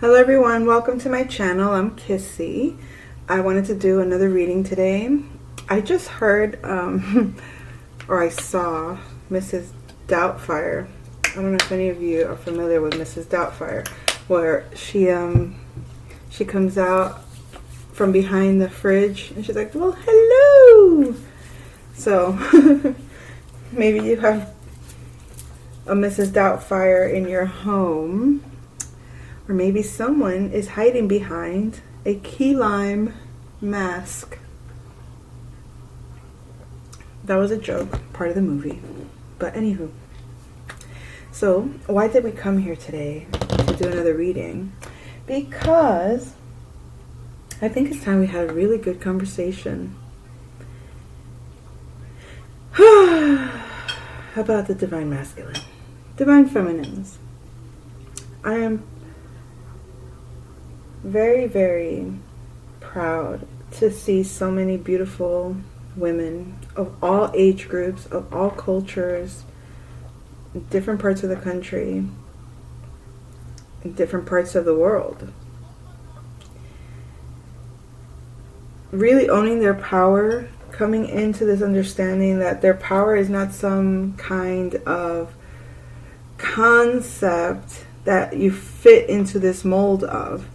Hello everyone, welcome to my channel. I'm Kissy. I wanted to do another reading today. I just heard, or I saw Mrs. Doubtfire. I don't know if any of you are familiar with Mrs. Doubtfire, where she comes out from behind the fridge and she's like, well, hello! So, maybe you have a Mrs. Doubtfire in your home. Or maybe someone is hiding behind a key lime mask. That was a joke, part of the movie. But anywho. So, why did we come here today to do another reading? Because I think it's time we had a really good conversation about the divine masculine, divine feminines. I am very, very proud to see so many beautiful women of all age groups, of all cultures, different parts of the country, different parts of the world, really owning their power, coming into this understanding that their power is not some kind of concept that you fit into this mold of.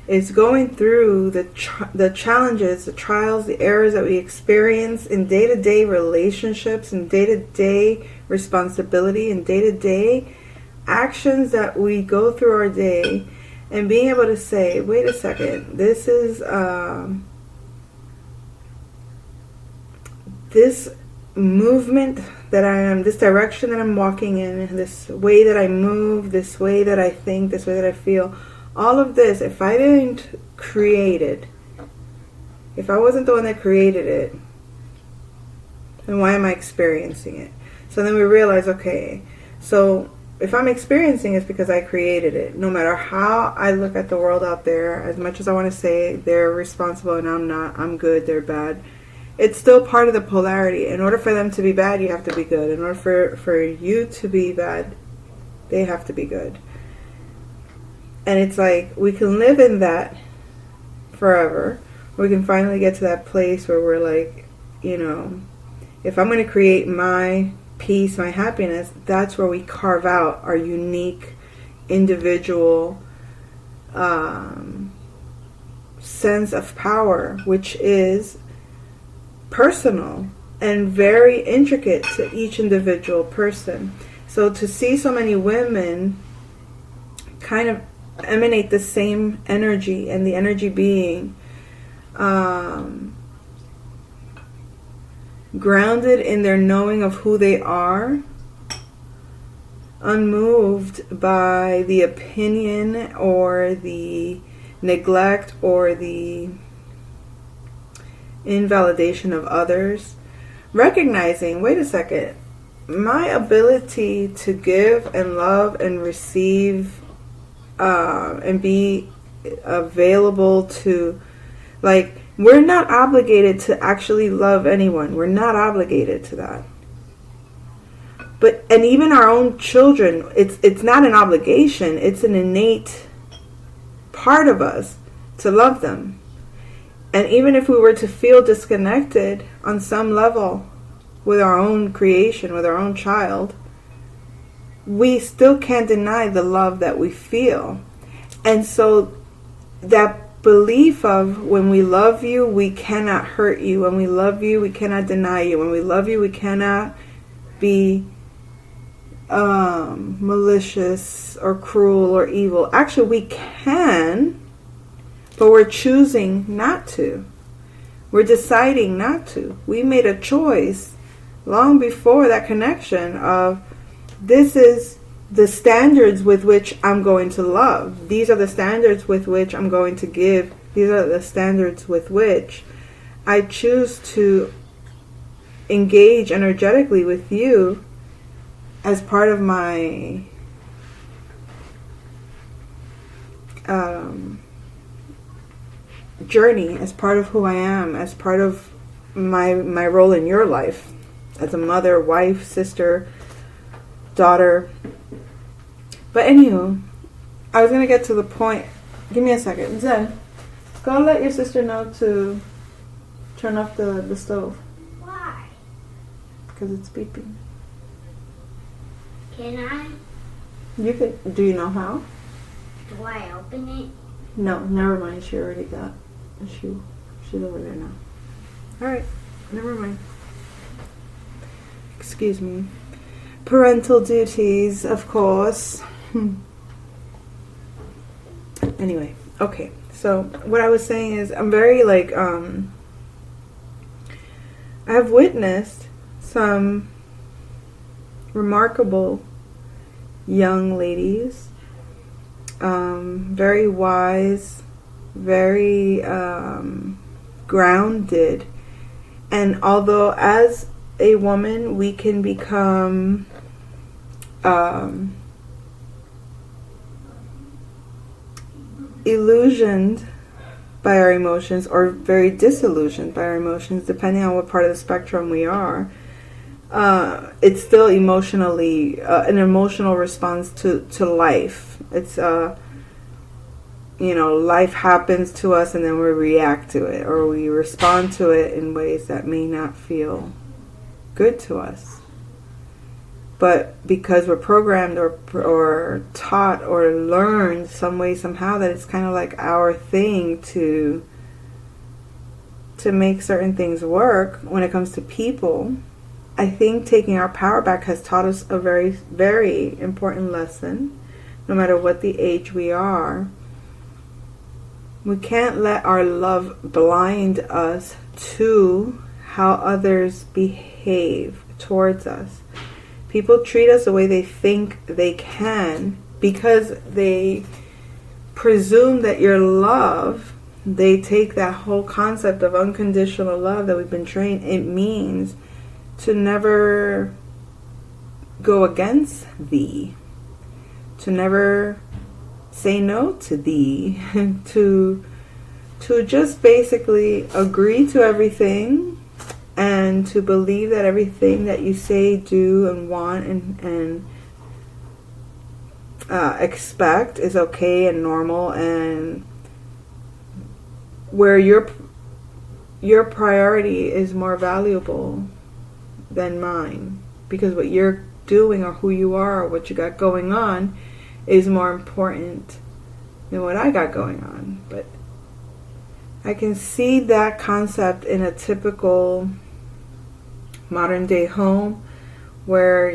It's going through the challenges, the trials, the errors that we experience in day-to-day relationships, and day-to-day responsibility, and day-to-day actions that we go through our day, and being able to say, wait a second, this is this movement that I am, this direction that I'm walking in, this way that I move, this way that I think, this way that I feel, all of this, if I didn't create it, if I wasn't the one that created it, then why am I experiencing it? So then we realize, okay, so if I'm experiencing it, it's because I created it. No matter how I look at the world out there, as much as I want to say they're responsible and I'm not, I'm good, they're bad, it's still part of the polarity. In order for them to be bad, you have to be good. In order for you to be bad, they have to be good. And it's like, we can live in that forever. We can finally get to that place where we're like, you know, if I'm going to create my peace, my happiness, that's where we carve out our unique, individual sense of power, which is personal and very intricate to each individual person. So to see so many women kind of emanate the same energy, and the energy being grounded in their knowing of who they are, unmoved by the opinion or the neglect or the invalidation of others, recognizing, wait a second, my ability to give and love and receive and be available to, like, we're not obligated to actually love anyone. We're not obligated to that. But, and even our own children, it's not an obligation. It's an innate part of us to love them. And even if we were to feel disconnected on some level with our own creation, with our own child, we still can't deny the love that we feel. And so that belief of, when we love you, we cannot hurt you. When we love you, we cannot deny you. When we love you, we cannot be malicious or cruel or evil. Actually, we can, but we're choosing not to. We're deciding not to. We made a choice long before that connection of, this is the standards with which I'm going to love. These are the standards with which I'm going to give. These are the standards with which I choose to engage energetically with you as part of my journey, as part of who I am, as part of my role in your life, as a mother, wife, sister, daughter. But anywho, I was going to get to the point Give me a second. Zen, go let your sister know to turn off the stove. Why? Because it's beeping. Can I? You could. Do you know how? Do I open it? No, never mind. She already got. She's over there now. All right, never mind. Excuse me. Parental duties, of course. Anyway, okay. So what I was saying is, I'm very like I've witnessed some remarkable young ladies, very wise, very grounded, and although as a woman we can become illusioned by our emotions, or very disillusioned by our emotions, depending on what part of the spectrum we are. It's still emotionally an emotional response to life. It's life happens to us and then we react to it, or we respond to it in ways that may not feel good to us. But because we're programmed or taught or learned some way, somehow, that it's kind of like our thing to make certain things work when it comes to people, I think taking our power back has taught us a very, very important lesson, no matter what the age we are. We can't let our love blind us to how others behave towards us. People treat us the way they think they can because they presume that your love, they take that whole concept of unconditional love that we've been trained, it means to never go against thee, to never say no to thee, to just basically agree to everything, and to believe that everything that you say, do, and want, and expect is okay and normal, and where your priority is more valuable than mine, because what you're doing or who you are or what you got going on is more important than what I got going on. But I can see that concept in a typical modern day home where,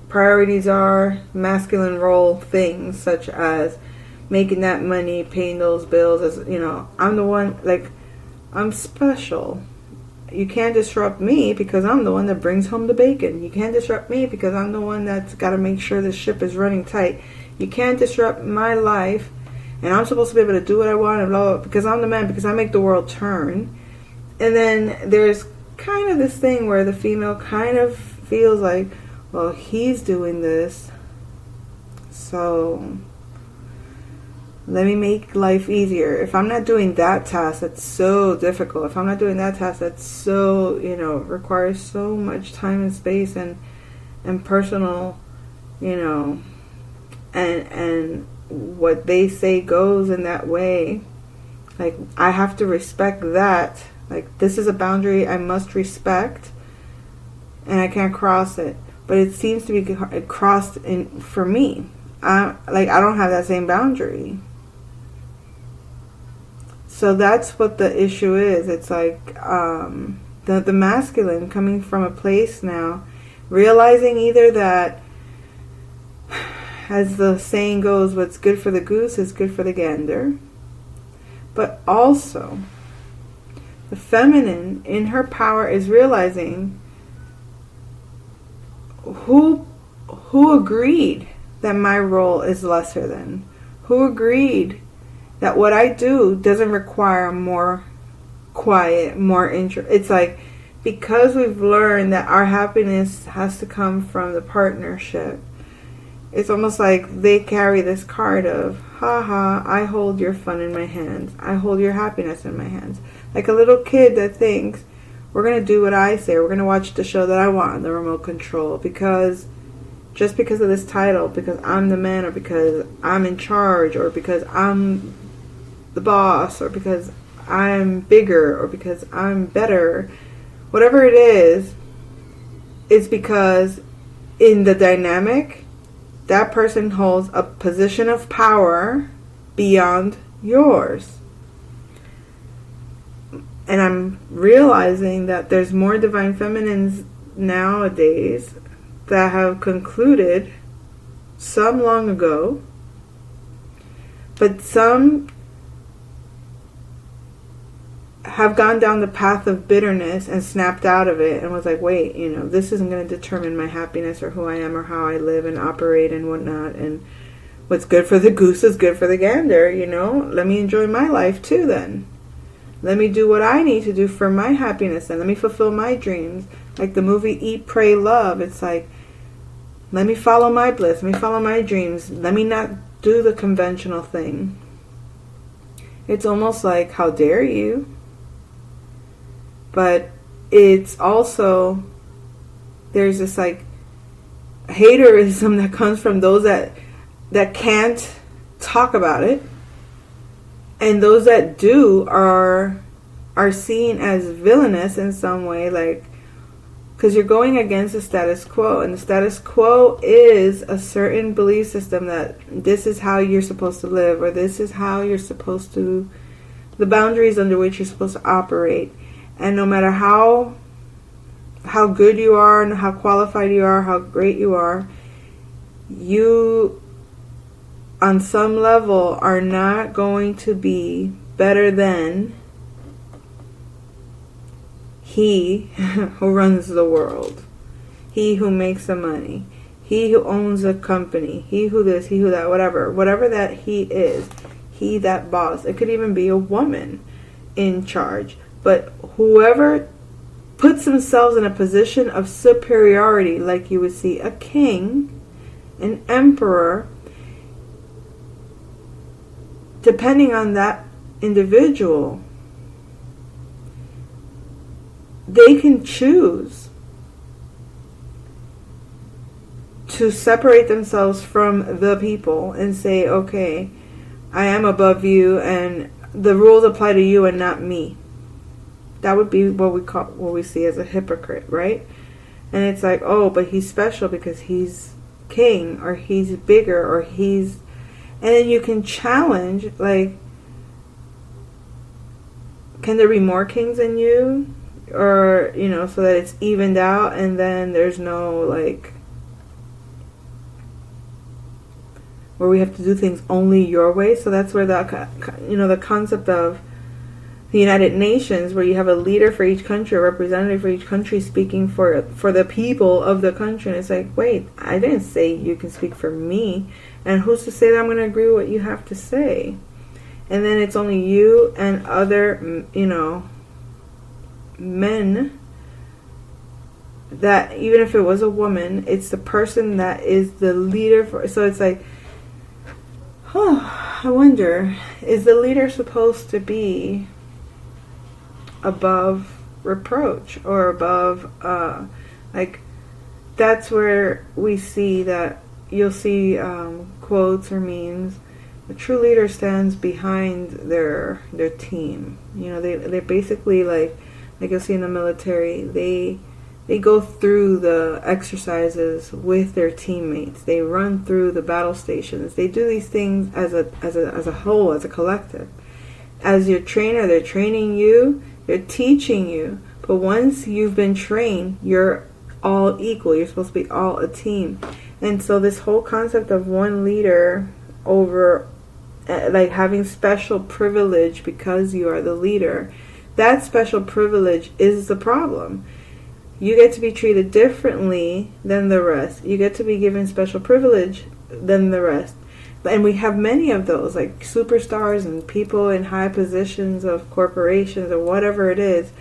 priorities are masculine role things such as making that money, paying those bills. As I'm the one, like, I'm special. You can't disrupt me because I'm the one that brings home the bacon. You can't disrupt me because I'm the one that's got to make sure the ship is running tight. You can't disrupt my life, and I'm supposed to be able to do what I want and blah, blah, because I'm the man, because I make the world turn. And then there's kind of this thing where the female kind of feels like, well, he's doing this, so let me make life easier. If I'm not doing that task, that's so difficult. If I'm not doing that task, that's so, requires so much time and space and personal, and what they say goes in that way. Like, I have to respect that. Like, this is a boundary I must respect, and I can't cross it. But it seems to be crossed for me. I don't have that same boundary. So that's what the issue is. It's like the masculine coming from a place now, realizing either that, as the saying goes, what's good for the goose is good for the gander. But also, the feminine in her power is realizing who agreed that my role is lesser than, who agreed that what I do doesn't require more quiet, more interest. It's like, because we've learned that our happiness has to come from the partnership, it's almost like they carry this card of, haha, I hold your fun in my hands. I hold your happiness in my hands. Like a little kid that thinks, we're going to do what I say. We're going to watch the show that I want on the remote control. Because just because of this title, because I'm the man, or because I'm in charge, or because I'm the boss, or because I'm bigger, or because I'm better, whatever it is because in the dynamic, that person holds a position of power beyond yours. And I'm realizing that there's more divine feminines nowadays that have concluded, some long ago, but some have gone down the path of bitterness and snapped out of it and was like, wait, this isn't going to determine my happiness or who I am or how I live and operate and whatnot. And what's good for the goose is good for the gander, Let me enjoy my life too then. Let me do what I need to do for my happiness and let me fulfill my dreams. Like the movie Eat, Pray, Love. It's like, let me follow my bliss. Let me follow my dreams. Let me not do the conventional thing. It's almost like, how dare you? But it's also, there's this like haterism that comes from those that can't talk about it, and those that do are seen as villainous in some way, like, because you're going against the status quo, and the status quo is a certain belief system that this is how you're supposed to live, or this is how you're supposed to, the boundaries under which you're supposed to operate. And no matter how good you are and how qualified you are, how great you are, you, on some level, are not going to be better than he who runs the world, he who makes the money, he who owns a company, he who this, he who that, whatever that he is, he that boss. It could even be a woman in charge. But whoever puts themselves in a position of superiority, like you would see a king, an emperor, depending on that individual, they can choose to separate themselves from the people and say, okay, I am above you and the rules apply to you and not me. That would be what we see as a hypocrite, right? And it's like, oh, but he's special because he's king, or he's bigger, or he's... And then you can challenge, like, can there be more kings than you? Or, so that it's evened out, and then there's no, like, where we have to do things only your way. So that's where the concept of the United Nations, where you have a leader for each country, a representative for each country speaking for the people of the country. And it's like, wait, I didn't say you can speak for me. And who's to say that I'm going to agree with what you have to say? And then it's only you and other, men, that even if it was a woman, it's the person that is the leader for. So it's like, I wonder, is the leader supposed to be above reproach or above, that's where we see that you'll see quotes or memes. A true leader stands behind their team. They're basically like you'll see in the military, they go through the exercises with their teammates. They run through the battle stations. They do these things as a whole, as a collective. As your trainer, they're training you, they're teaching you. But once you've been trained, you're all equal. You're supposed to be all a team. And so this whole concept of one leader over, like, having special privilege because you are the leader, that special privilege is the problem. You get to be treated differently than the rest. You get to be given special privilege than the rest. And we have many of those, like superstars and people in high positions of corporations or whatever it is.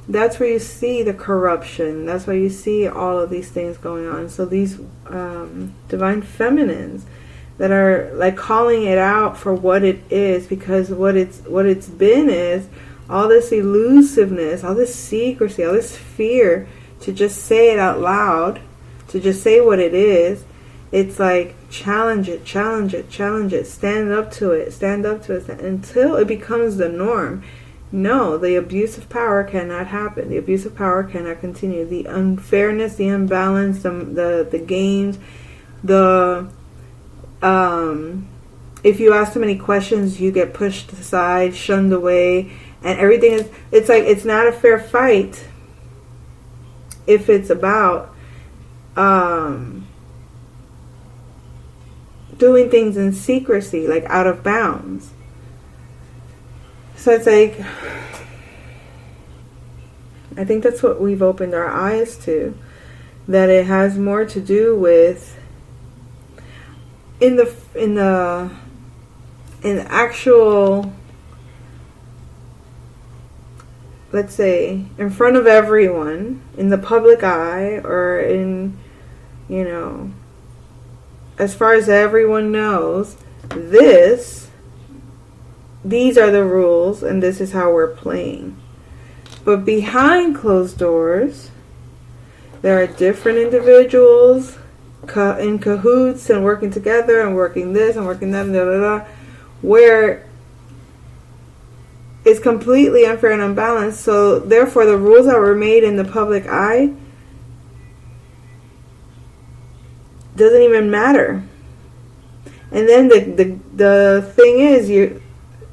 That's where you see the corruption. That's where you see all of these things going on. So these divine feminines that are like calling it out for what it is, because what it's been is all this elusiveness, all this secrecy, all this fear to just say it out loud, to just say what it is. It's like challenge it, challenge it, challenge it, stand up to it, until it becomes the norm. No, the abuse of power cannot happen. The abuse of power cannot continue. The unfairness, the imbalance, the games, if you ask too many questions, you get pushed aside, shunned away, and everything is, it's like, it's not a fair fight if it's about doing things in secrecy, like out of bounds. So it's like, I think that's what we've opened our eyes to, that it has more to do with in the actual, let's say, in front of everyone, in the public eye, or in, as far as everyone knows, these are the rules, and this is how we're playing. But behind closed doors, there are different individuals in cahoots and working together and working this and working that, and where it's completely unfair and unbalanced. So therefore, the rules that were made in the public eye doesn't even matter. And then the thing is,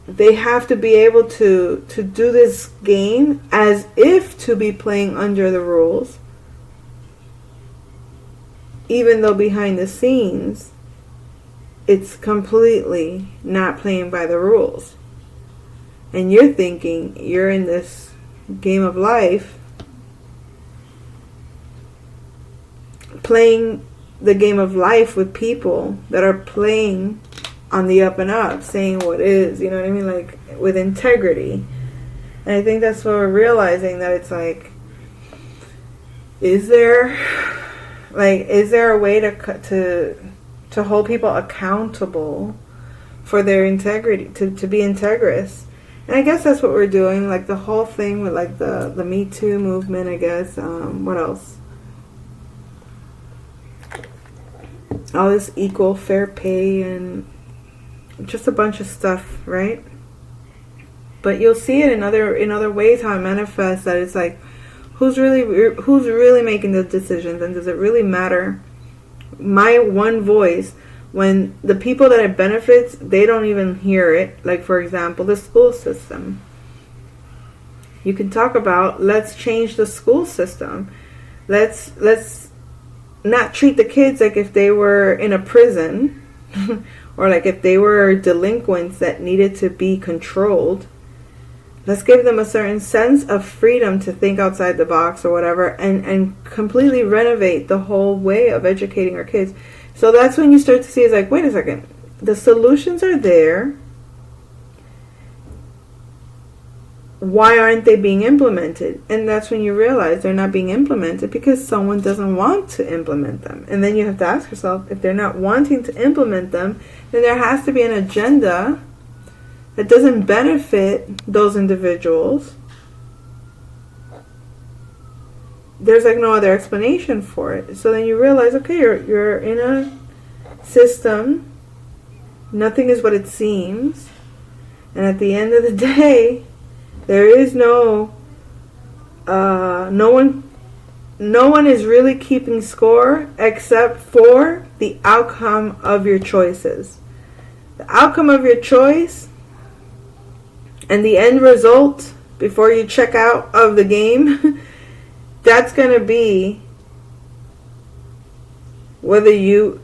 they have to be able to do this game as if to be playing under the rules, even though behind the scenes it's completely not playing by the rules. And you're thinking you're in this game of life, playing the game of life with people that are playing on the up and up, saying what is, you know what I mean? Like, with integrity. And I think that's what we're realizing, that it's like, is there a way to hold people accountable for their integrity, to be integrous? And I guess that's what we're doing, like the whole thing with like the Me Too movement, I guess. What else? All this equal fair pay and just a bunch of stuff, right? But you'll see it in other ways how it manifests, that it's like, who's really making the decisions, and does it really matter? My one voice, when the people that it benefits, they don't even hear it. Like, for example, the school system. You can talk about, let's change the school system. Let's not treat the kids like if they were in a prison or like if they were delinquents that needed to be controlled. Let's give them a certain sense of freedom to think outside the box or whatever, and completely renovate the whole way of educating our kids. So that's when you start to see, it's like, wait a second, the solutions are there. Why aren't they being implemented? And that's when you realize they're not being implemented because someone doesn't want to implement them. And then you have to ask yourself, if they're not wanting to implement them, then there has to be an agenda that doesn't benefit those individuals. There's like no other explanation for it. So then you realize, okay, you're in a system. Nothing is what it seems. And at the end of the day, there is no one is really keeping score except for the outcome of your choices. The outcome of your choice and the end result before you check out of the game, that's going to be whether you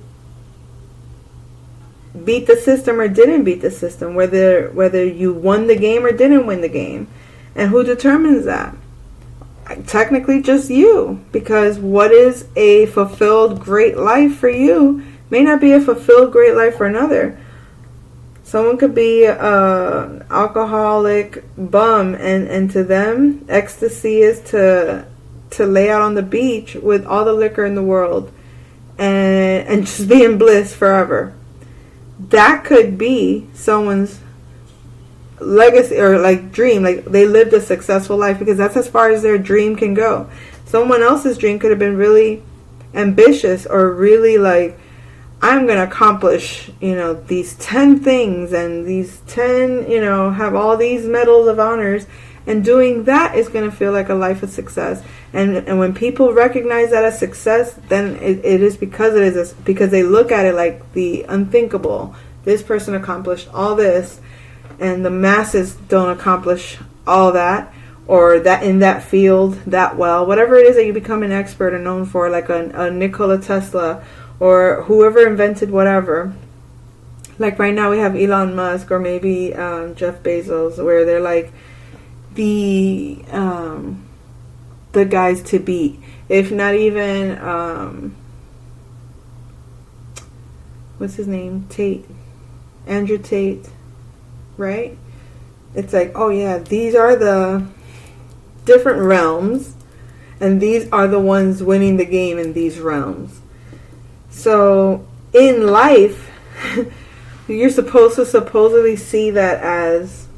beat the system or didn't beat the system, whether you won the game or didn't win the game. And who determines that? Technically just you, because what is a fulfilled great life for you may not be a fulfilled great life for another. Someone could be an alcoholic bum, and to them ecstasy is to lay out on the beach with all the liquor in the world and just be in bliss forever. That could be someone's legacy or like dream, like they lived a successful life, because that's as far as their dream can go. Someone else's dream could have been really ambitious or really like, I'm going to accomplish, these 10 things and these 10, have all these medals of honors. And doing that is going to feel like a life of success. And when people recognize that as success, then it is because they look at it like the unthinkable. This person accomplished all this, and the masses don't accomplish all that, or that in that field that well. Whatever it is that you become an expert or known for, like a Nikola Tesla, or whoever invented whatever. Like right now we have Elon Musk, or maybe Jeff Bezos, where they're like the guys to beat. If not even what's his name? Andrew Tate, right? It's like, oh yeah, these are the different realms, and these are the ones winning the game in these realms. So in life, you're supposed to supposedly see that as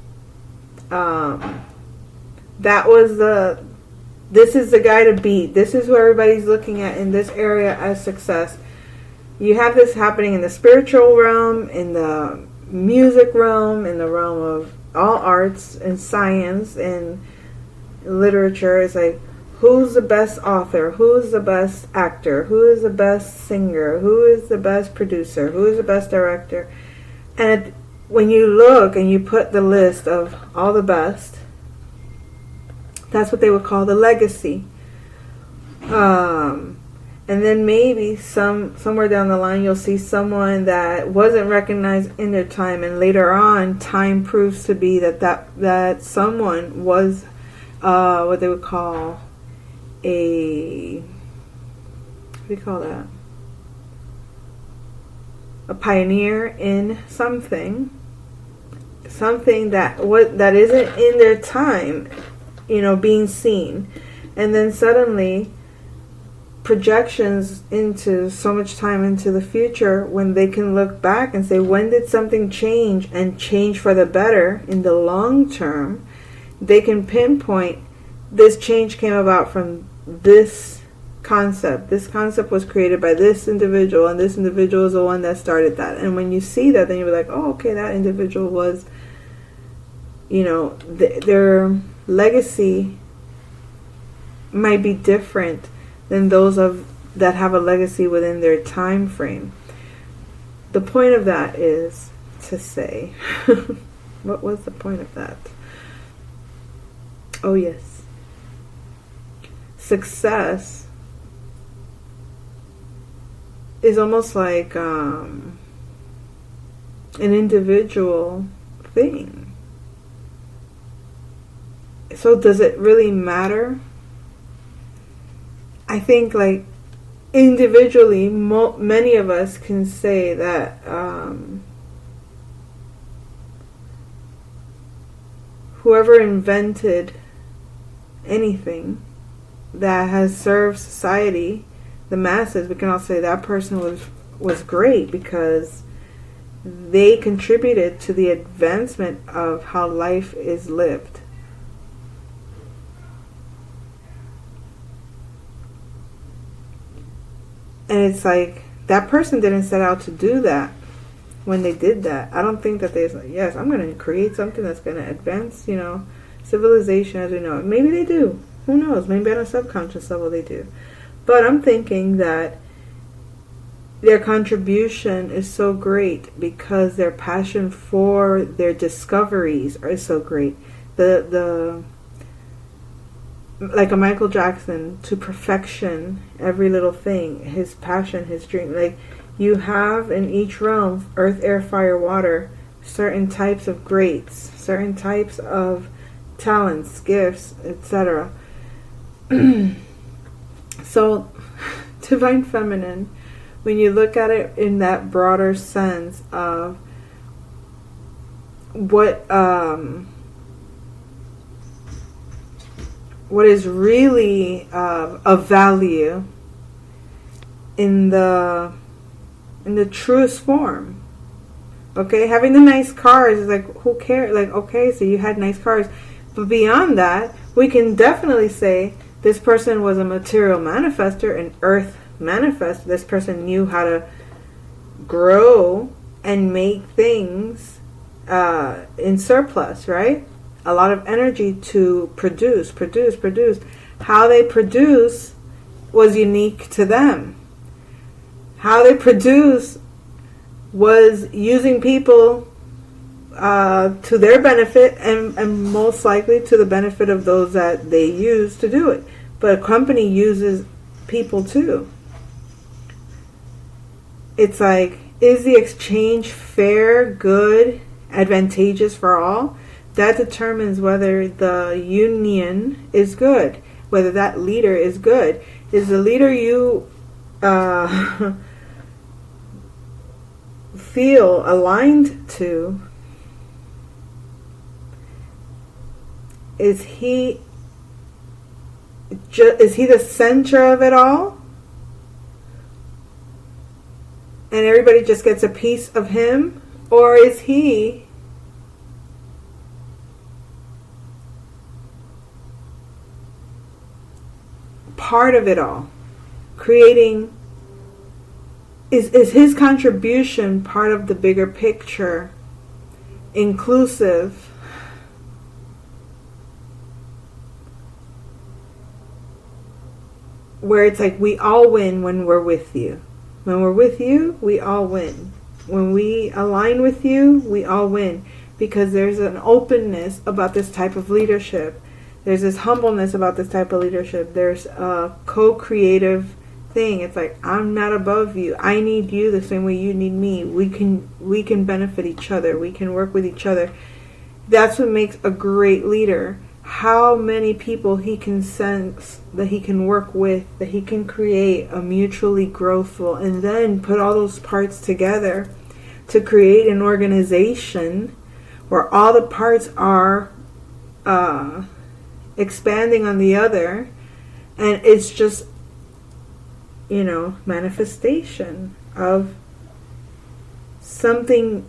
this is the guy to beat. This is who everybody's looking at in this area as success. You have this happening in the spiritual realm, in the music realm, in the realm of all arts and science and literature. It's like, who's the best author? Who's the best actor? Who is the best singer? Who is the best producer? Who is the best director? And when you look and you put the list of all the best, that's what they would call the legacy. And then maybe somewhere down the line you'll see someone that wasn't recognized in their time, and later on time proves to be that someone was what they would call what do you call that? A pioneer in something that isn't in their time, being seen. And then suddenly projections into so much time into the future, when they can look back and say, when did something change, and change for the better in the long term, they can pinpoint this change came about from this concept. This concept was created by this individual, and this individual is the one that started that. And when you see that, then you'll be like, oh, okay, that individual was, their legacy might be different than those that have a legacy within their time frame. The point of that is to say, what was the point of that? Oh yes, success is almost like an individual thing. So does it really matter? I think like individually, many of us can say that whoever invented anything that has served society, the masses, we can all say that person was great because they contributed to the advancement of how life is lived. And it's like, that person didn't set out to do that when they did that. I don't think that they said, yes, I'm going to create something that's going to advance, civilization as we know it. Maybe they do. Who knows? Maybe on a subconscious level they do. But I'm thinking that their contribution is so great because their passion for their discoveries are so great. Like a Michael Jackson, to perfection, every little thing, his passion, his dream. Like, you have in each realm, earth, air, fire, water, certain types of greats, certain types of talents, gifts, etc. So, Divine Feminine, when you look at it in that broader sense of what is really of value in the truest form. Okay, having the nice cars is like, who cares? Like, okay, so you had nice cars, but beyond that, we can definitely say this person was a material manifester, an earth manifest. This person knew how to grow and make things in surplus, right? A lot of energy to produce. How they produce was unique to them. How they produce was using people to their benefit and most likely to the benefit of those that they use to do it. But a company uses people too. It's like, is the exchange fair, good, advantageous for all? That determines whether the union is good, whether that leader is good. Is the leader you feel aligned to, is he the center of it all? And everybody just gets a piece of him? Or is he part of it all? Creating, is his contribution part of the bigger picture, inclusive, where it's like we all win when we're with you. When we're with you, we all win. When we align with you, we all win. Because there's an openness about this type of leadership. There's this humbleness about this type of leadership. There's a co-creative thing. It's like, I'm not above you. I need you the same way you need me. We can benefit each other. We can work with each other. That's what makes a great leader. How many people he can sense that he can work with, that he can create a mutually growthful, and then put all those parts together to create an organization where all the parts are expanding on the other, and it's just, manifestation of something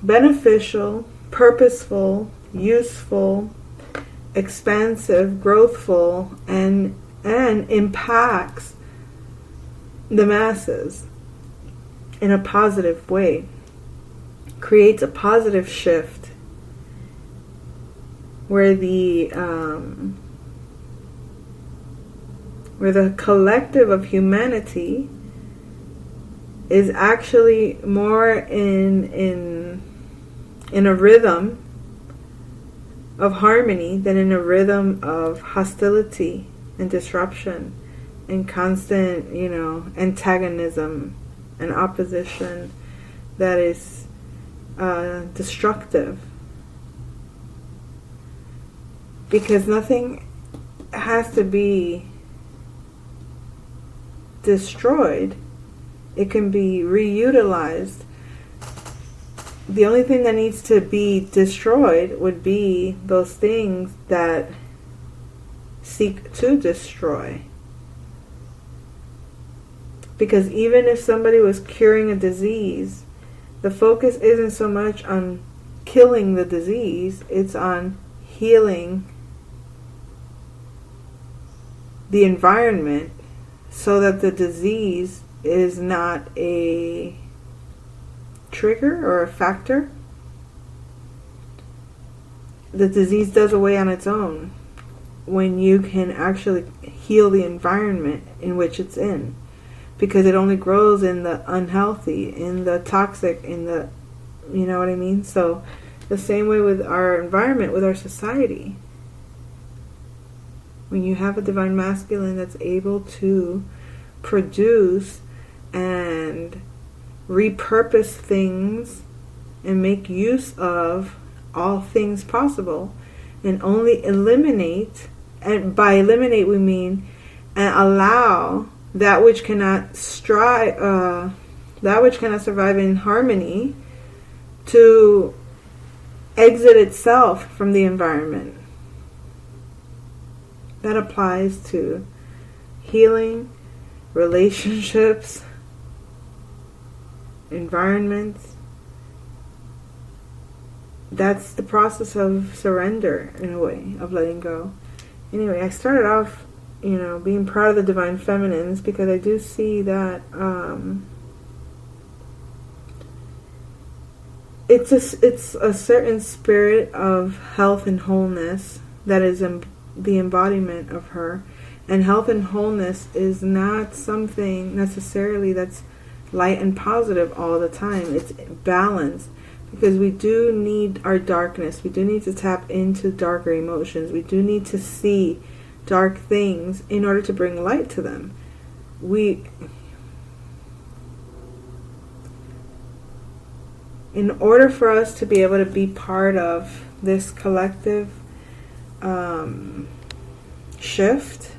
beneficial, purposeful, useful, expansive, growthful, and impacts the masses in a positive way. Creates a positive shift where the collective of humanity is actually more in a rhythm of harmony than in a rhythm of hostility and disruption and constant, antagonism and opposition that is destructive. Because nothing has to be destroyed. It can be reutilized. The only thing that needs to be destroyed would be those things that seek to destroy. Because even if somebody was curing a disease, the focus isn't so much on killing the disease, it's on healing the environment so that the disease is not a trigger or a factor. The disease does away on its own when you can actually heal the environment in which it's in, because it only grows in the unhealthy, in the toxic, in the, you know what I mean? So the same way with our environment, with our society. When you have a divine masculine that's able to produce and repurpose things and make use of all things possible, and only eliminate, and by eliminate we mean and allow that which cannot survive in harmony to exit itself from the environment. That applies to healing, relationships, environments. That's the process of surrender, in a way, of letting go. Anyway, I started off, being proud of the divine feminines, because I do see that it's a certain spirit of health and wholeness that is the embodiment of her. And health and wholeness is not something necessarily that's light and positive all the time. It's balanced, because we do need our darkness. We do need to tap into darker emotions. We do need to see dark things in order to bring light to them. In order for us to be able to be part of this collective shift,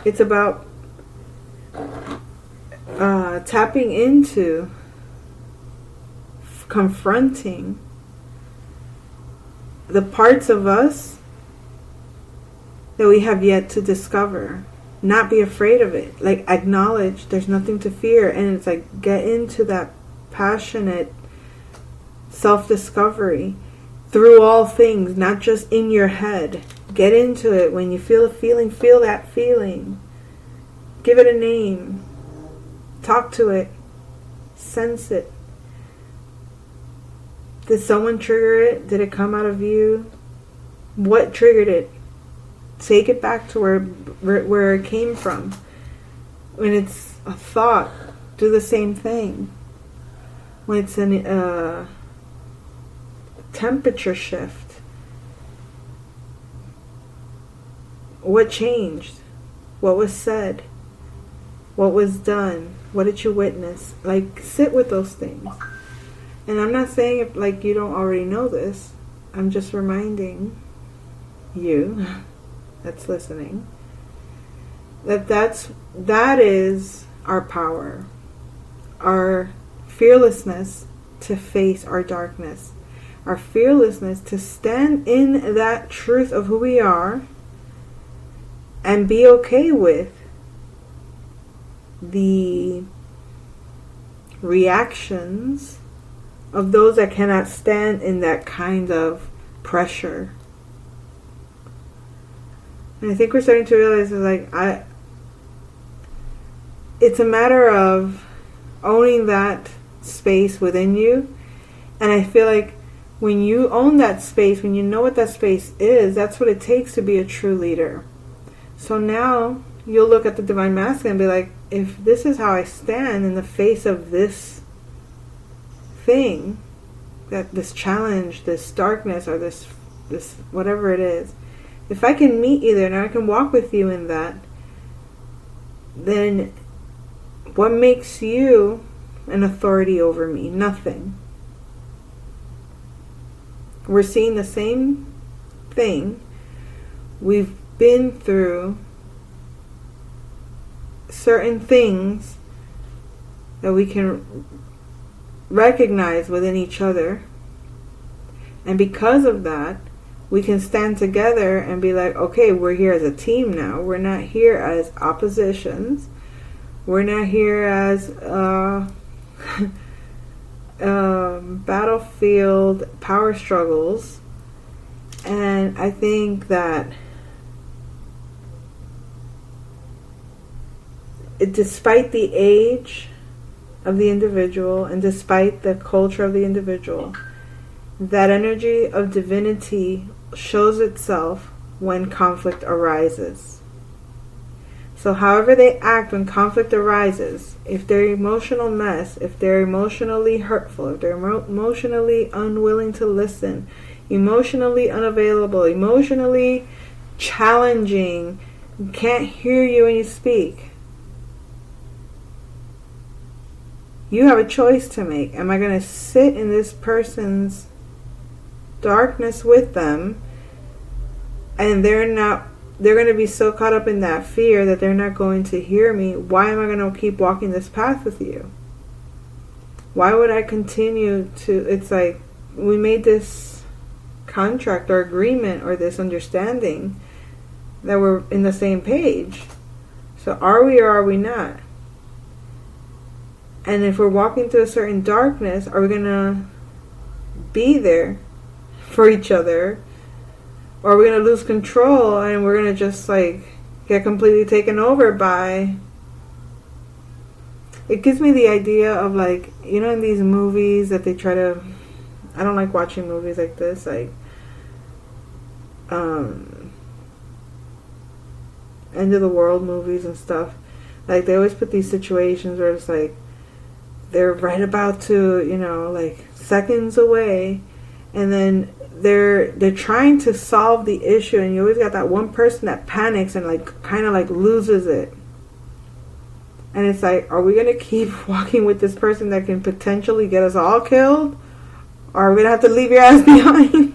it's about tapping into confronting the parts of us that we have yet to discover. Not be afraid of it. Like, acknowledge there's nothing to fear. And it's like, get into that passionate self-discovery through all things, not just in your head. Get into it. When you feel a feeling, feel that feeling. Give it a name. Talk to it. Sense it. Did someone trigger it? Did it come out of you? What triggered it? Take it back to where it came from. When it's a thought, do the same thing. When it's a temperature shift, what changed? What was said? What was done? What did you witness? Like, sit with those things. And I'm not saying it like you don't already know this. I'm just reminding you that's listening that is our power, our fearlessness to face our darkness, our fearlessness to stand in that truth of who we are and be okay with the reactions of those that cannot stand in that kind of pressure. And I think we're starting to realize it's a matter of owning that space within you. And I feel like when you own that space, when you know what that space is, that's what it takes to be a true leader. So now you'll look at the Divine Masculine and be like, if this is how I stand in the face of this thing, that this challenge, this darkness, or this whatever it is, if I can meet you there and I can walk with you in that, then what makes you an authority over me? Nothing. We're seeing the same thing. We've been through certain things that we can recognize within each other. And because of that, we can stand together and be like, okay, we're here as a team now. We're not here as oppositions. We're not here as battlefield power struggles. And I think that despite the age of the individual and despite the culture of the individual, that energy of divinity shows itself when conflict arises. So however they act when conflict arises, if they're emotional mess, if they're emotionally hurtful, if they're emotionally unwilling to listen, emotionally unavailable, emotionally challenging, can't hear you when you speak, you have a choice to make. Am I going to sit in this person's darkness with them, and they're going to be so caught up in that fear that they're not going to hear me? Why am I going to keep walking this path with you? Why would I continue to? It's like we made this contract or agreement or this understanding that we're in the same page. So are we or are we not? And if we're walking through a certain darkness, are we going to be there for each other? Or are we going to lose control and we're going to just like get completely taken over by. It gives me the idea of, like, you know, in these movies that they try to. I don't like watching movies like this, like end of the world movies and stuff. Like, they always put these situations where it's like they're right about to, you know, like seconds away, and then they're trying to solve the issue, and you always got that one person that panics and like kind of like loses it. And it's like, are we gonna keep walking with this person that can potentially get us all killed, or are we gonna have to leave your ass behind?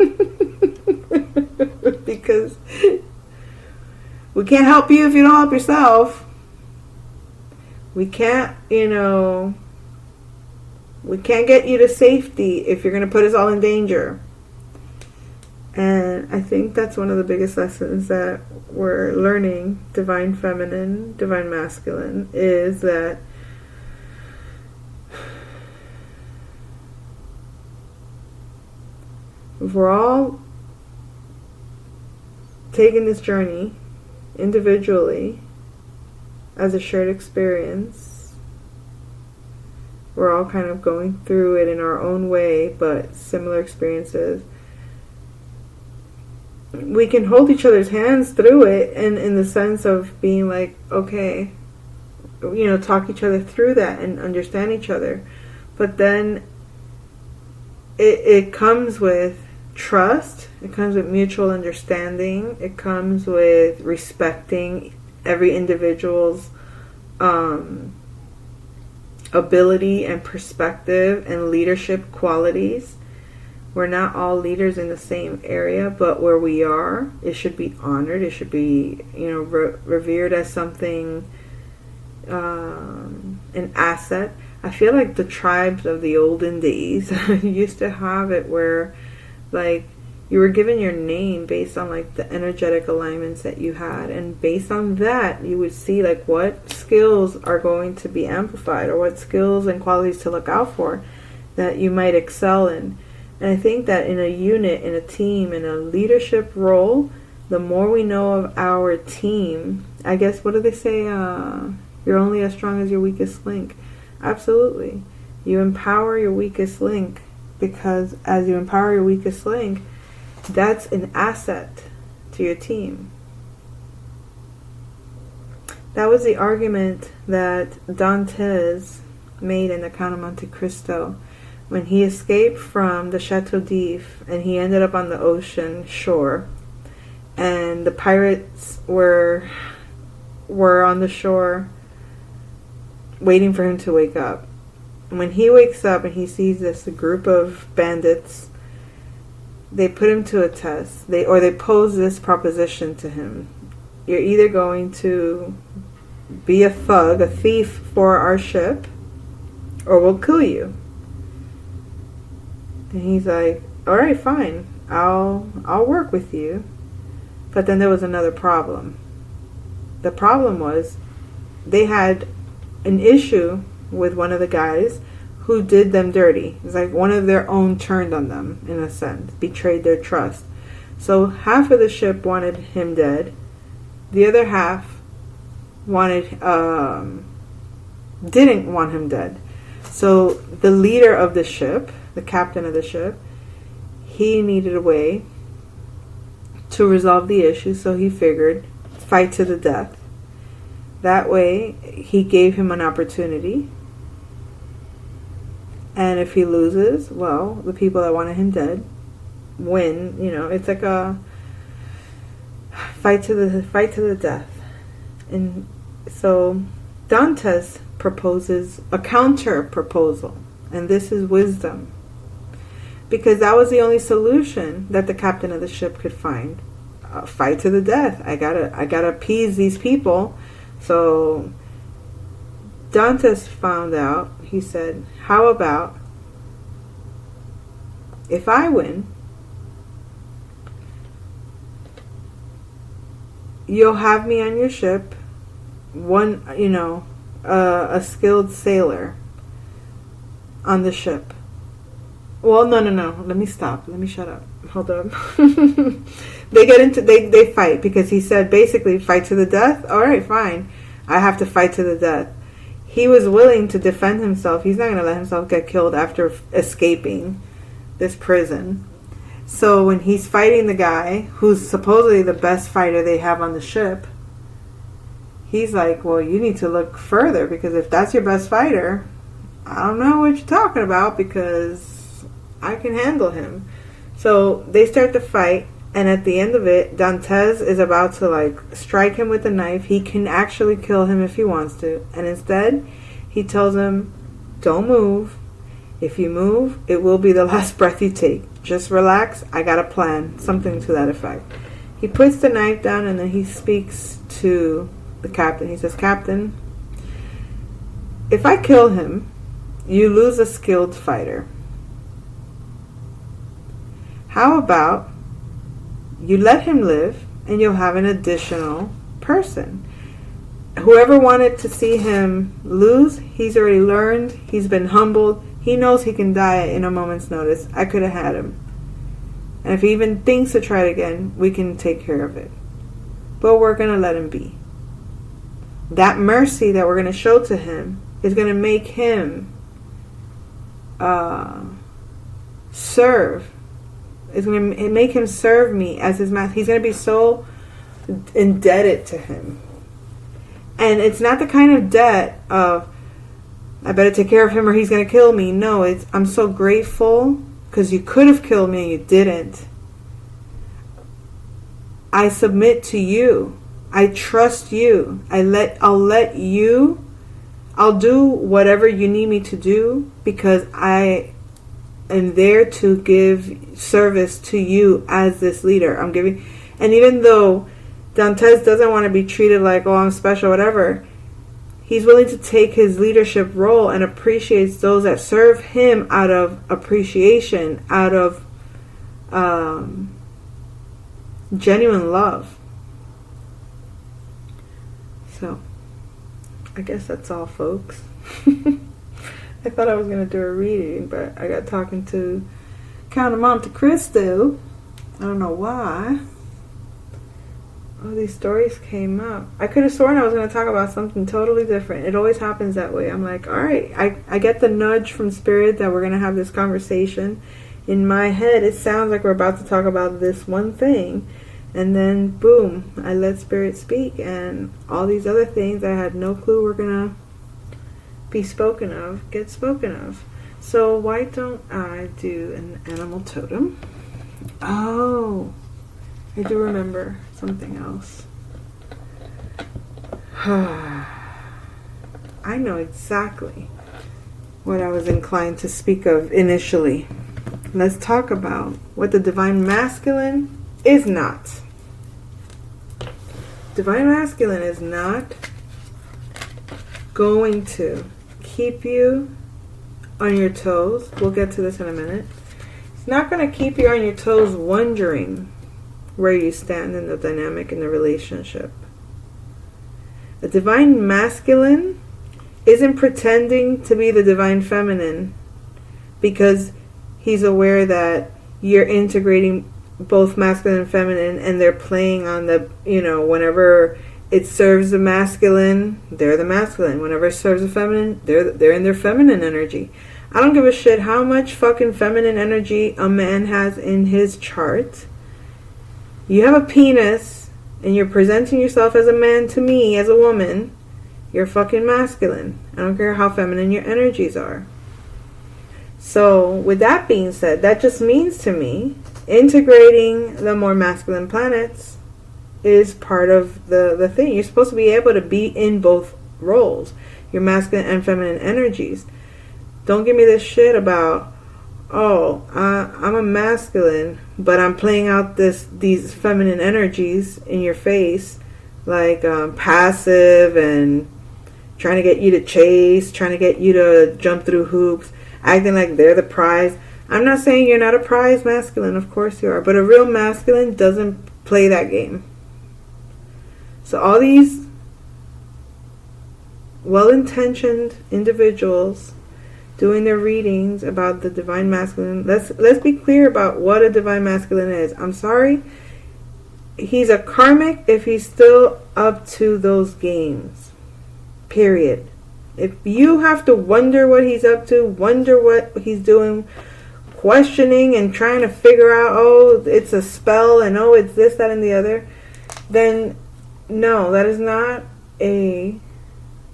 Because we can't help you if you don't help yourself. We can't, you know, we can't get you to safety if you're going to put us all in danger. And I think that's one of the biggest lessons that we're learning, divine feminine, divine masculine, is that if we're all taking this journey individually as a shared experience, we're all kind of going through it in our own way, but similar experiences. We can hold each other's hands through it, and in the sense of being like, okay, you know, talk each other through that and understand each other. But then it comes with trust, it comes with mutual understanding, it comes with respecting every individual's ability and perspective and leadership qualities. We're not all leaders in the same area, but where we are, it should be honored. It should be, you know, revered as something, an asset. I feel like the tribes of the olden days used to have it where, like, you were given your name based on, like, the energetic alignments that you had, and based on that you would see, like, what skills are going to be amplified, or what skills and qualities to look out for that you might excel in. And I think that in a unit, in a team, in a leadership role, the more we know of our team, I guess, what do they say, you're only as strong as your weakest link. Absolutely. You empower your weakest link, because as you empower your weakest link, that's an asset to your team. That was the argument that Dantes made in the Count of Monte Cristo when he escaped from the Chateau d'If and he ended up on the ocean shore, and the pirates were on the shore waiting for him to wake up. And when he wakes up and he sees this group of bandits, they put him to a test. They pose this proposition to him: you're either going to be a thug, a thief for our ship, or we'll kill you. And he's like, all right, fine, I'll work with you. But then there was another problem. The problem was they had an issue with one of the guys who did them dirty. It's like one of their own turned on them, in a sense, betrayed their trust. So half of the ship wanted him dead. The other half didn't want him dead. So the leader of the ship, the captain of the ship, he needed a way to resolve the issue, so he figured fight to the death. That way he gave him an opportunity, and if he loses, well, the people that wanted him dead win. You know, it's like a fight to the death. And so Dantes proposes a counter proposal, and this is wisdom, because that was the only solution that the captain of the ship could find. Fight to the death. I gotta appease these people. So Dantes found out. He said, how about if I win, you'll have me on your ship, a skilled sailor on the ship. Well, no. Let me stop. Let me shut up. Hold up. They fight because he said basically fight to the death. All right, fine. I have to fight to the death. He was willing to defend himself. He's not going to let himself get killed after escaping this prison. So when he's fighting the guy who's supposedly the best fighter they have on the ship, he's like, well, you need to look further, because if that's your best fighter, I don't know what you're talking about, because I can handle him. So they start to fight, and at the end of it, Dantes is about to like strike him with a knife. He can actually kill him if he wants to, and instead he tells him, don't move. If you move, it will be the last breath you take. Just relax, I got a plan. Something to that effect. He puts the knife down, and then he speaks to the captain. He says, Captain, if I kill him, you lose a skilled fighter. How about you let him live, and you'll have an additional person. Whoever wanted to see him lose, he's already learned. He's been humbled. He knows he can die in a moment's notice. I could have had him. And if he even thinks to try it again, we can take care of it. But we're going to let him be. That mercy that we're going to show to him is going to make him serve. It's going to make him serve me as his master. He's going to be so indebted to him. And it's not the kind of debt of, I better take care of him or he's going to kill me. No, it's, I'm so grateful because you could have killed me and you didn't. I submit to you. I trust you. I'll let you. I'll do whatever you need me to do because I am there to give service to you as this leader. I'm giving, and even though Dantes doesn't want to be treated like, oh, I'm special, whatever, he's willing to take his leadership role and appreciates those that serve him out of appreciation, out of genuine love. So, I guess that's all, folks. I thought I was going to do a reading, but I got talking to Count of Monte Cristo. I don't know why. All these stories came up. I could have sworn I was going to talk about something totally different. It always happens that way. I'm like, all right, I get the nudge from Spirit that we're going to have this conversation. In my head, it sounds like we're about to talk about this one thing. And then, boom, I let Spirit speak. And all these other things I had no clue were going to be spoken of, get spoken of. So why don't I do an animal totem? Oh, I do remember something else. I know exactly what I was inclined to speak of initially. Let's talk about what the Divine Masculine is not. Divine Masculine is not going to keep you on your toes. We'll get to this in a minute. It's not going to keep you on your toes wondering where you stand in the dynamic in the relationship. The Divine Masculine isn't pretending to be the Divine Feminine because he's aware that you're integrating both masculine and feminine, and they're playing on the, whenever it serves the masculine, they're the masculine. Whenever it serves the feminine, they're in their feminine energy. I don't give a shit how much fucking feminine energy a man has in his chart. You have a penis and you're presenting yourself as a man to me as a woman, you're fucking masculine. I don't care how feminine your energies are. So with that being said, that just means to me integrating the more masculine planets is part of the thing. You're supposed to be able to be in both roles, your masculine and feminine energies. Don't give me this shit about, I'm a masculine, but I'm playing out these feminine energies in your face, like passive and trying to get you to chase, trying to get you to jump through hoops, acting like they're the prize. I'm not saying you're not a prize masculine, of course you are, but a real masculine doesn't play that game. So all these well-intentioned individuals doing their readings about the divine masculine. Let's be clear about what a divine masculine is. I'm sorry, he's a karmic if he's still up to those games. Period. If you have to wonder what he's up to, wonder what he's doing, questioning and trying to figure out, oh, it's a spell, and oh, it's this, that, and the other, then no, that is not a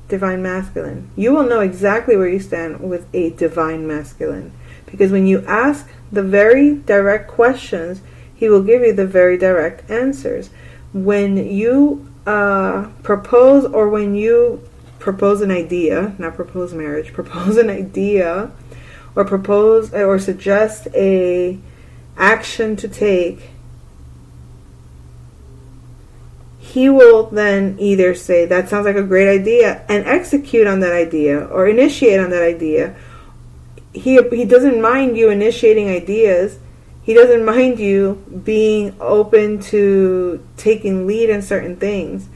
divine masculine. You will know exactly where you stand with a divine masculine, because when you ask the very direct questions, he will give you the very direct answers. When you propose, or when you propose an idea, not propose marriage, propose an idea, or propose or suggest a action to take, he will then either say, that sounds like a great idea, and execute on that idea, or initiate on that idea. He doesn't mind you initiating ideas. He doesn't mind you being open to taking lead in certain things.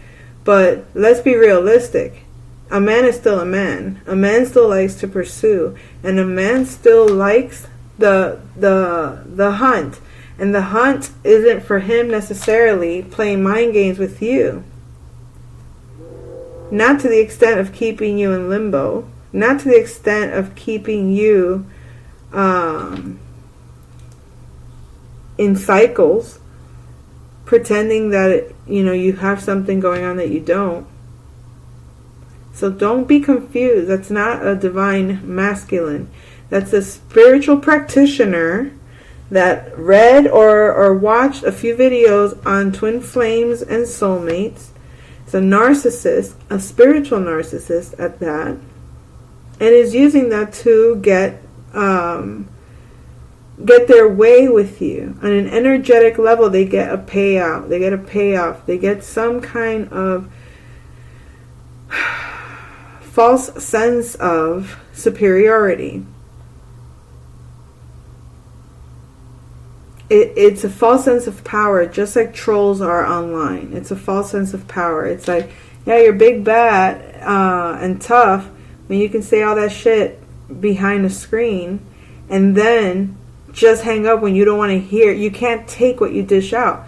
But let's be realistic. A man is still a man. A man still likes to pursue, and a man still likes the hunt. And the hunt isn't for him necessarily playing mind games with you. Not to the extent of keeping you in limbo. Not to the extent of keeping you in cycles, pretending that you have something going on that you don't. So don't be confused. That's not a divine masculine. That's a spiritual practitioner that read or watched a few videos on twin flames and soulmates. It's a narcissist, a spiritual narcissist at that, and is using that to get their way with you. On an energetic level, they get a payout. They get a payoff. They get some kind of false sense of superiority. It's a false sense of power, just like trolls are online. It's a false sense of power. It's like, yeah, you're big, bad, and tough, but you can say all that shit behind a screen, and then just hang up when you don't want to hear. You can't take what you dish out.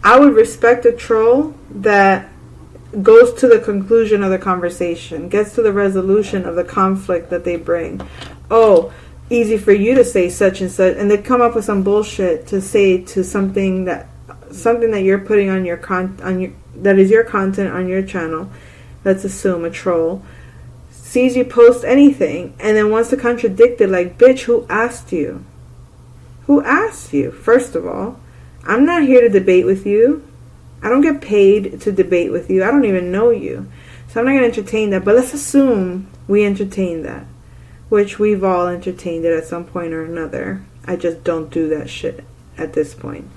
I would respect a troll that goes to the conclusion of the conversation, gets to the resolution of the conflict that they bring. Oh, easy for you to say such and such, and they come up with some bullshit to say to something that you're putting on your that is your content on your channel. Let's assume a troll sees you post anything and then wants to contradict it, like, bitch, who asked you? Who asked you? First of all, I'm not here to debate with you. I don't get paid to debate with you. I don't even know you. So I'm not going to entertain that. But let's assume we entertain that, which we've all entertained it at some point or another. I just don't do that shit at this point.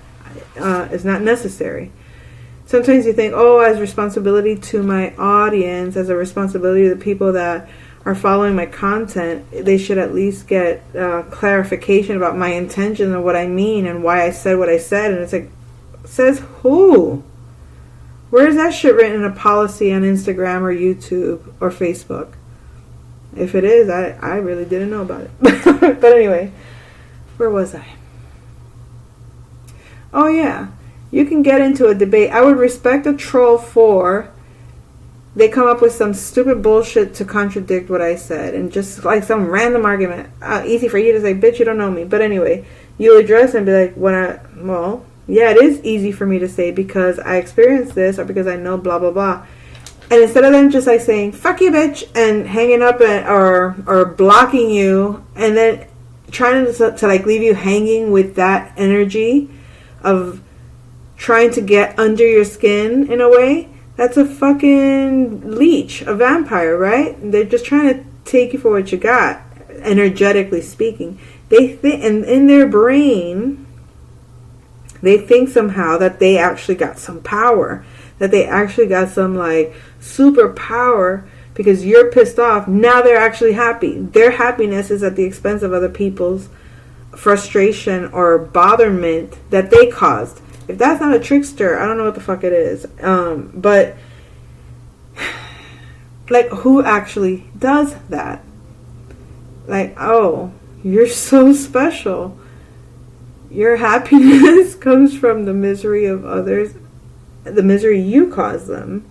It's not necessary. Sometimes you think, oh, as responsibility to my audience, as a responsibility to the people that are following my content, they should at least get clarification about my intention and what I mean and why I said what I said. And it's like, says who? Where is that shit written in a policy on Instagram or YouTube or Facebook? If it is, I really didn't know about it. But anyway, where was I? Oh yeah, you can get into a debate. I would respect a troll for they come up with some stupid bullshit to contradict what I said, and just like some random argument. Easy for you to say, bitch, you don't know me. But anyway, you address and be like, well, yeah, it is easy for me to say because I experienced this or because I know blah, blah, blah. And instead of them just like saying, fuck you, bitch, and hanging up or blocking you, and then trying to like leave you hanging with that energy of trying to get under your skin in a way, that's a fucking leech, a vampire, right? They're just trying to take you for what you got, energetically speaking. They think, and in their brain, they think somehow that they actually got some power, that they actually got some like super power because you're pissed off. Now they're actually happy. Their happiness is at the expense of other people's frustration or botherment that they caused. If that's not a trickster, I don't know what the fuck it is. But like, who actually does that? Like, oh, you're so special. Your happiness comes from the misery of others, the misery you cause them.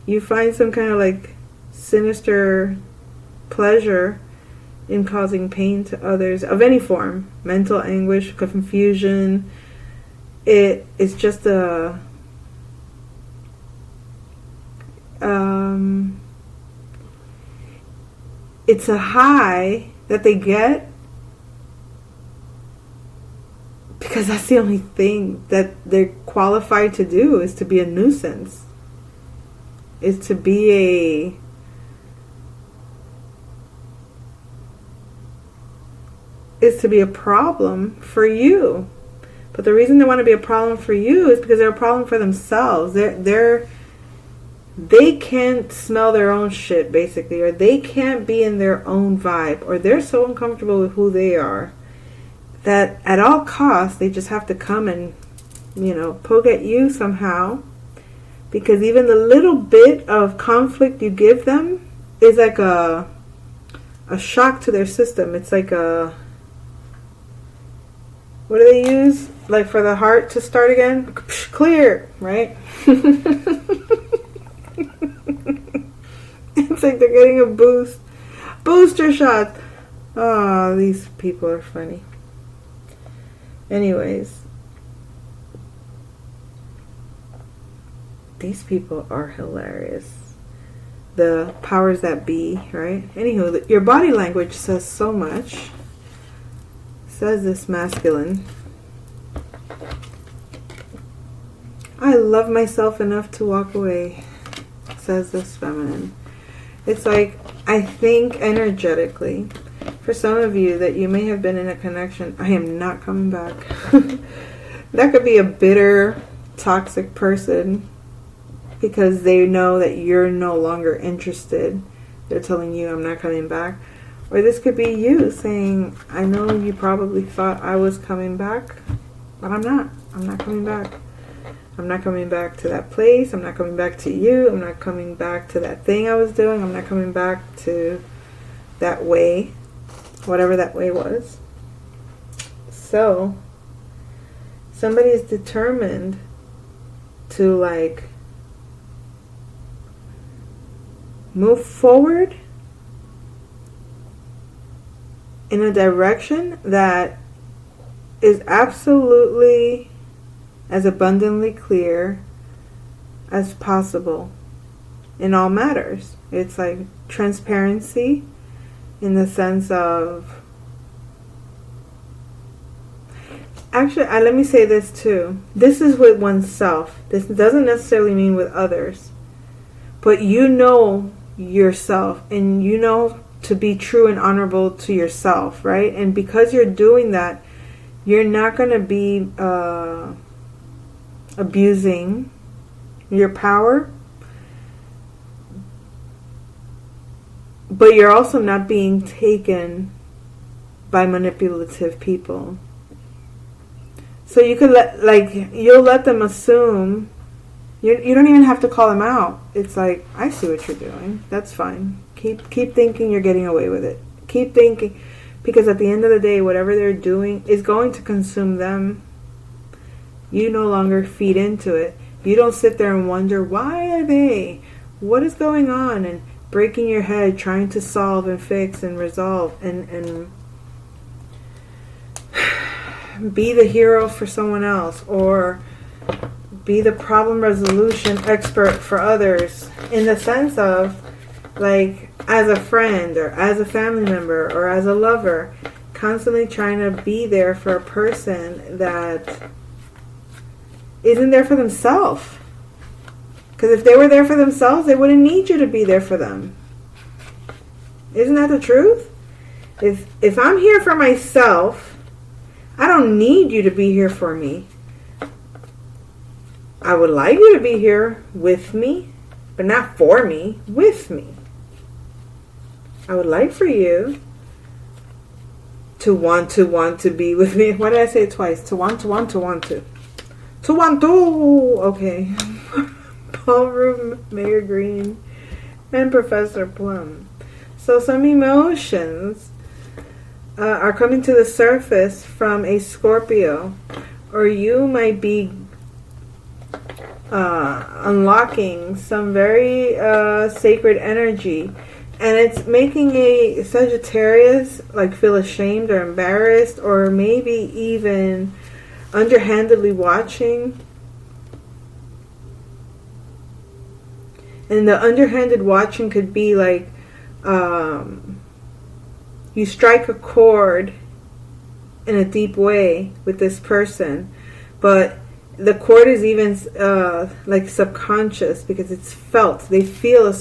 You find some kind of like sinister pleasure in causing pain to others of any form, mental anguish, confusion. It is just it's a high that they get because that's the only thing that they're qualified to do, is to be a nuisance, is to be a problem for you. But the reason they want to be a problem for you is because they're a problem for themselves. They can't smell their own shit, basically, or they can't be in their own vibe, or they're so uncomfortable with who they are that at all costs they just have to come and, poke at you somehow, because even the little bit of conflict you give them is like a shock to their system. It's like what do they use? Like for the heart to start again? Clear, right? It's like they're getting a booster shot. Oh, these people are funny. Anyways, these people are hilarious. The powers that be, right? Anywho, your body language says so much. Says this masculine. I love myself enough to walk away, says this feminine. It's like, I think energetically, for some of you that you may have been in a connection, I am not coming back. That could be a bitter, toxic person because they know that you're no longer interested. They're telling you, I'm not coming back. Or this could be you saying, I know you probably thought I was coming back, but I'm not. I'm not coming back. I'm not coming back to that place. I'm not coming back to you. I'm not coming back to that thing I was doing. I'm not coming back to that way, whatever that way was. So, somebody is determined to like move forward in a direction that is absolutely as abundantly clear as possible in all matters. It's like transparency in the sense of, actually, let me say this too. This is with oneself. This doesn't necessarily mean with others. But you know yourself, and you know to be true and honorable to yourself, right? And because you're doing that, you're not going to be abusing your power, but you're also not being taken by manipulative people. So you could you'll let them assume. You don't even have to call them out. It's like, I see what you're doing. That's fine. Keep thinking you're getting away with it. Keep thinking, because at the end of the day, whatever they're doing is going to consume them. You no longer feed into it. You don't sit there and wonder, why are they? What is going on? And breaking your head trying to solve and fix and resolve and be the hero for someone else, or be the problem resolution expert for others, in the sense of, like, as a friend or as a family member or as a lover, constantly trying to be there for a person that isn't there for themselves. Because if they were there for themselves, they wouldn't need you to be there for them. Isn't that the truth? If I'm here for myself, I don't need you to be here for me. I would like you to be here with me, but not for me, with me. I would like for you to want to be with me. Why did I say it twice? To want to. Okay. Ballroom, Mayor Green, and Professor Plum. So some emotions are coming to the surface from a Scorpio, or you might be unlocking some very sacred energy, and it's making a Sagittarius like feel ashamed or embarrassed, or maybe even underhandedly watching. And the underhanded watching could be like you strike a chord in a deep way with this person, but the chord is even like subconscious, because it's felt. They feel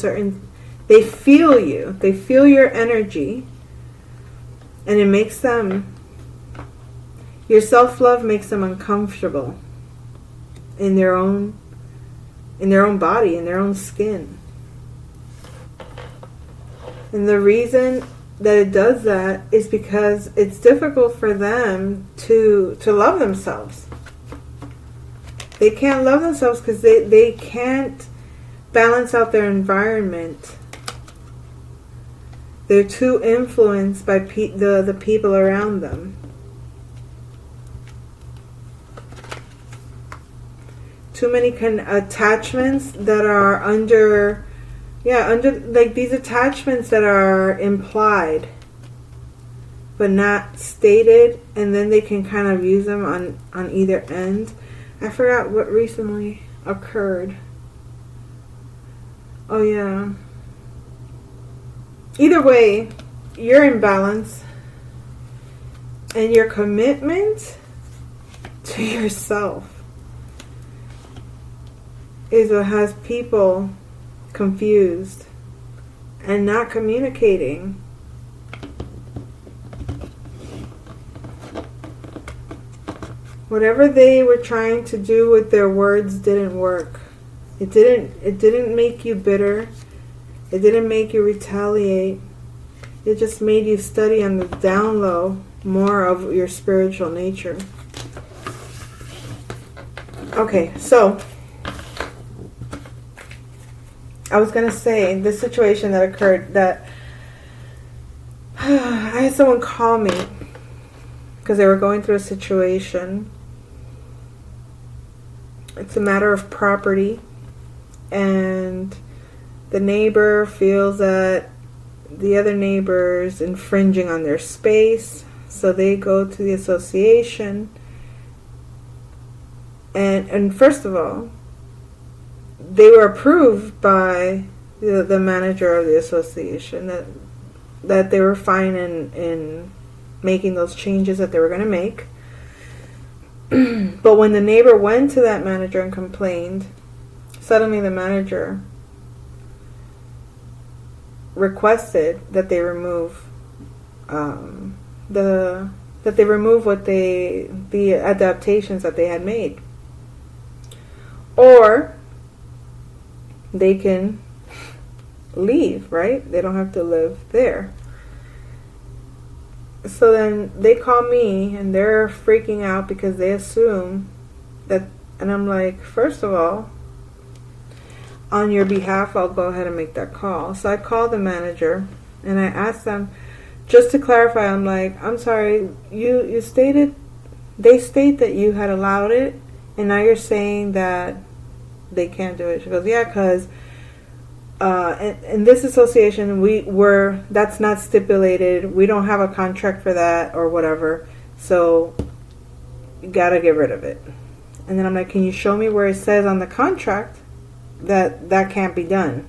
they feel you. They feel your energy, and it makes them, your self-love makes them uncomfortable in their own body, in their own skin. And the reason that it does that is because it's difficult for them to love themselves. They can't love themselves because they can't balance out their environment. They're too influenced by the people around them. Too many attachments that are under like these attachments that are implied but not stated, and then they can kind of use them on either end. I forgot what recently occurred. Oh yeah. Either way, you're in balance, and your commitment to yourself is what has people confused and not communicating. Whatever they were trying to do with their words didn't work. It didn't make you bitter. It didn't make you retaliate. It just made you study on the down low more of your spiritual nature. Okay, so I was going to say this situation that occurred, that I had someone call me because they were going through a situation. It's a matter of property, and the neighbor feels that the other neighbor's infringing on their space, so they go to the association. And first of all, they were approved by the manager of the association that they were fine in making those changes that they were going to make. But when the neighbor went to that manager and complained, suddenly the manager requested that they remove the adaptations that they had made, or they can leave, right? They don't have to live there. So then they call me and they're freaking out because they assume that, and I'm like, first of all, on your behalf, I'll go ahead and make that call. So I called the manager and I asked them, just to clarify, I'm like, I'm sorry, they state that you had allowed it, and now you're saying that they can't do it. She goes, yeah, because in this association, that's not stipulated. We don't have a contract for that or whatever. So you gotta get rid of it. And then I'm like, can you show me where it says on the contract that can't be done?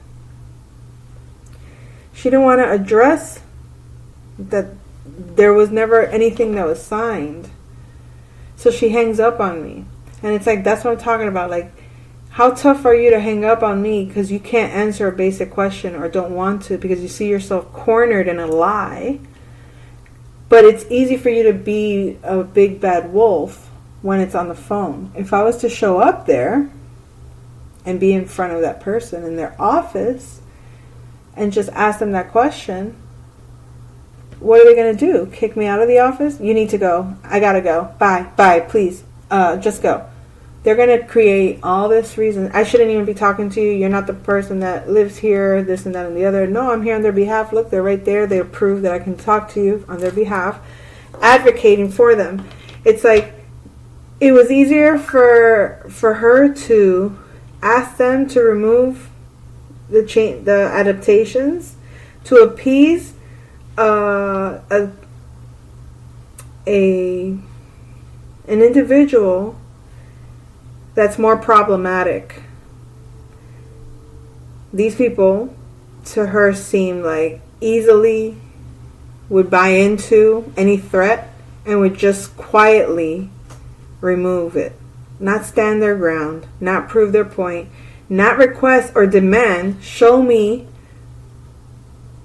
She didn't want to address that there was never anything that was signed. So she hangs up on me. And it's like, that's what I'm talking about. Like, how tough are you to hang up on me because you can't answer a basic question or don't want to because you see yourself cornered in a lie? But it's easy for you to be a big bad wolf when it's on the phone. If I was to show up there and be in front of that person in their office and just ask them that question, what are they going to do? Kick me out of the office? You need to go. I got to go. Bye, please. Just go. they're going to create all this reason. I shouldn't even be talking to you. You're not the person that lives here, this and that and the other. No, I'm here on their behalf. Look, they're right there. They approve that I can talk to you on their behalf, advocating for them. It's like it was easier for her to ask them to remove the adaptations to appease an individual that's more problematic. These people, to her, seem like easily would buy into any threat and would just quietly remove it. Not stand their ground, not prove their point, not request or demand, show me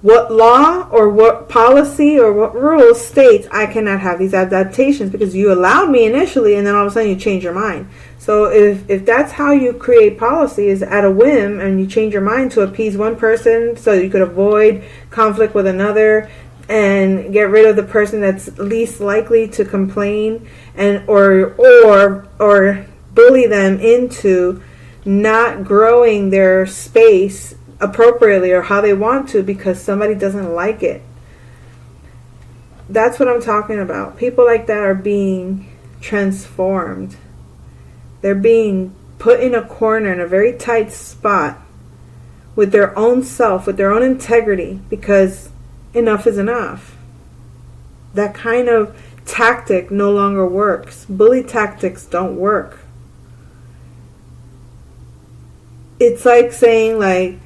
what law or what policy or what rule states I cannot have these adaptations because you allowed me initially and then all of a sudden you change your mind. So if that's how you create policy, is at a whim and you change your mind to appease one person so you could avoid conflict with another and get rid of the person that's least likely to complain and or bully them into not growing their space appropriately or how they want to because somebody doesn't like it. That's what I'm talking about. People like that are being transformed. They're being put in a corner in a very tight spot with their own self, with their own integrity, because enough is enough. That kind of tactic no longer works. Bully tactics don't work. It's like saying, like,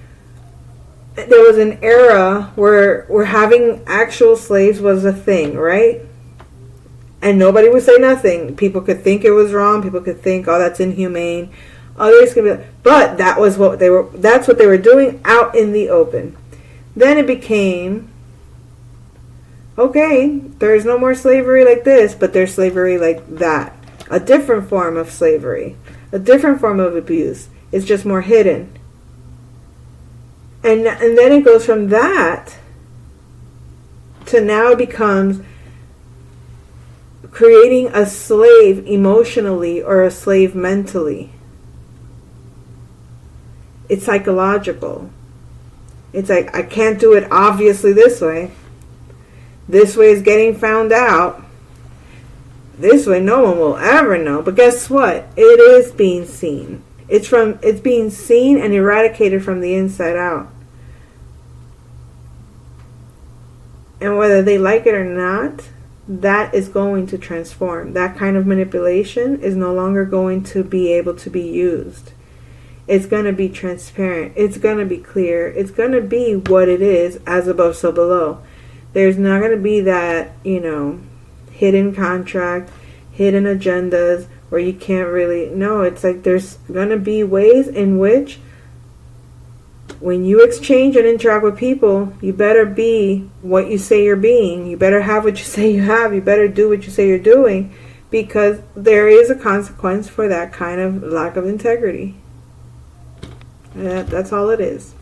there was an era where having actual slaves was a thing, right? And nobody would say nothing. People could think it was wrong. People could think, oh, that's inhumane. Others could be like, but that's what they were doing out in the open. Then it became, okay, there's no more slavery like this, but there's slavery like that. A different form of slavery. A different form of abuse. It's just more hidden. And then it goes from that to now it becomes creating a slave emotionally or a slave mentally. It's psychological. It's like, I can't do it obviously this way. This way is getting found out. This way no one will ever know. But guess what? It is being seen. It's being seen and eradicated from the inside out. And whether they like it or not, that is going to transform. That kind of manipulation is no longer going to be able to be used. It's going to be transparent. It's going to be clear. It's going to be what it is, as above, so below. There's not going to be that, hidden contract, hidden agendas, where you can't really... No, it's like there's going to be ways in which when you exchange and interact with people, you better be what you say you're being. You better have what you say you have. You better do what you say you're doing, because there is a consequence for that kind of lack of integrity. That's all it is.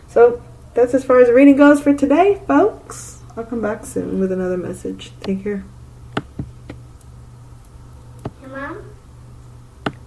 So that's as far as the reading goes for today, folks. I'll come back soon with another message. Take care. Hey, Mom?